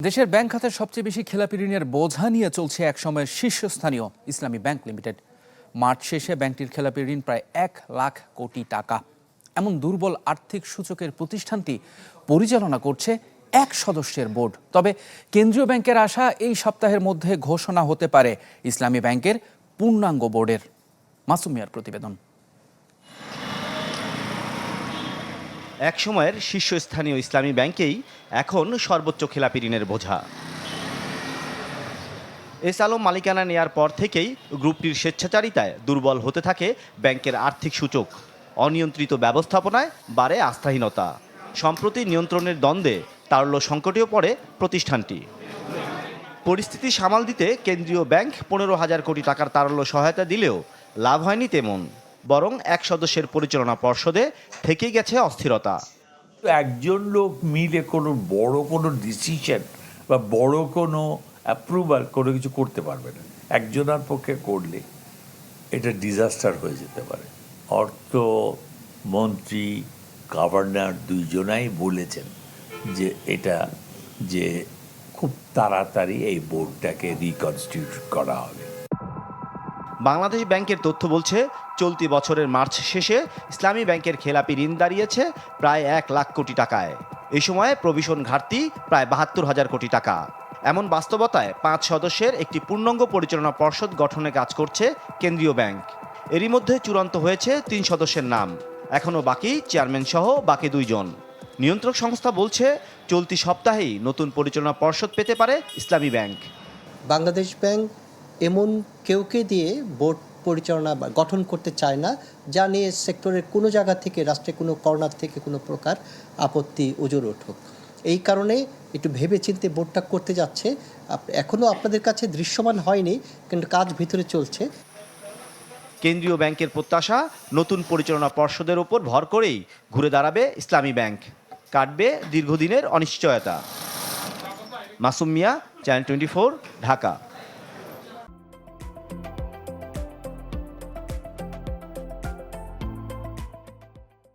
দেশের ব্যাংক খাতের সবচেয়ে বেশি খেলাপি ঋণের বোঝা নিয়ে চলছে একসময়ের শীর্ষস্থানীয় ইসলামী ব্যাংক লিমিটেড। মার্চ শেষে ব্যাংকটির খেলাপি ঋণ প্রায় 1,00,000 কোটি টাকা। এমন দুর্বল আর্থিক সূচকের প্রতিষ্ঠানটি পরিচালনা করছে এক সদস্যের বোর্ড। তবে কেন্দ্রীয় ব্যাংকের আশা এই সপ্তাহের মধ্যে ঘোষণা হতে পারে ইসলামী ব্যাংকের পূর্ণাঙ্গ বোর্ডের। মাসুম মিয়ার প্রতিবেদন। একসময়ের শীর্ষস্থানীয় ইসলামী ব্যাংকেই এখন সর্বোচ্চ খেলাপি ঋণের বোঝা। এস আলম মালিকানা নেয়ার পর থেকেই গ্রুপটির স্বেচ্ছাচারিতায় দুর্বল হতে থাকে ব্যাংকের আর্থিক সূচক। অনিয়ন্ত্রিত ব্যবস্থাপনায় বাড়ে আস্থাহীনতা। সম্প্রতি নিয়ন্ত্রণের দ্বন্দ্বে তারল্য সংকটেও পড়ে প্রতিষ্ঠানটি। পরিস্থিতি সামাল দিতে কেন্দ্রীয় ব্যাংক 15,000 কোটি টাকার তারল্য সহায়তা দিলেও লাভ হয়নি তেমন, বরং এক সদস্যের পরিচালনা পর্ষদে থেকেই গেছে অস্থিরতা। একজন লোক মিলে কোনো বড় কোনো ডিসিশন বা বড় কোনো অ্যাপ্রুভাল কোনো কিছু করতে পারবে না। একজনের পক্ষে করলে এটা ডিজাস্টার হয়ে যেতে পারে। অর্থমন্ত্রী, গভর্নর দুইজনাই বলেছেন যে খুব তাড়াতাড়ি এই বোর্ডটাকে রিকনস্টিটিউট করা হবে। বাংলাদেশ ব্যাংকের তথ্য বলছে, চলতি বছরের মার্চ শেষে ইসলামী ব্যাংকের খেলাপি ঋণ দাঁড়িয়েছে প্রায় 1,00,000 কোটি টাকায়। এই সময়ে প্রভিশন ঘাটতি প্রায় 72,000 কোটি টাকা। এমন বাস্তবতায় 5 সদস্যের একটি পূর্ণাঙ্গ পরিচালনা পর্ষদ গঠনে কাজ করছে কেন্দ্রীয় ব্যাংক। এরই মধ্যে চূড়ান্ত হয়েছে 3 সদস্যের নাম। এখনও বাকি চেয়ারম্যান সহ বাকি 2 জন। নিয়ন্ত্রক সংস্থা বলছে, চলতি সপ্তাহেই নতুন পরিচালনা পর্ষদ পেতে পারে ইসলামী ব্যাংক। বাংলাদেশ ব্যাংক এমন কেউকে দিয়ে বোর্ড পরিচালনা গঠন করতে চায় না, যা নিয়ে সেক্টরের কোনো জায়গা থেকে, রাষ্ট্রের কোনো কর্নার থেকে কোনো প্রকার আপত্তি ওজোর ওঠুক। এই কারণে একটু ভেবেচিন্তে বোর্ডটা করতে যাচ্ছে। এখনও আপনাদের কাছে দৃশ্যমান হয়নি, কিন্তু কাজ ভিতরে চলছে। কেন্দ্রীয় ব্যাংকের প্রত্যাশা, নতুন পরিচালনা পর্ষদের ওপর ভর করেই ঘুরে দাঁড়াবে ইসলামী ব্যাংক। কাটবে দীর্ঘদিনের অনিশ্চয়তা। মাসুম মিয়া, চ্যানেল 24, ঢাকা।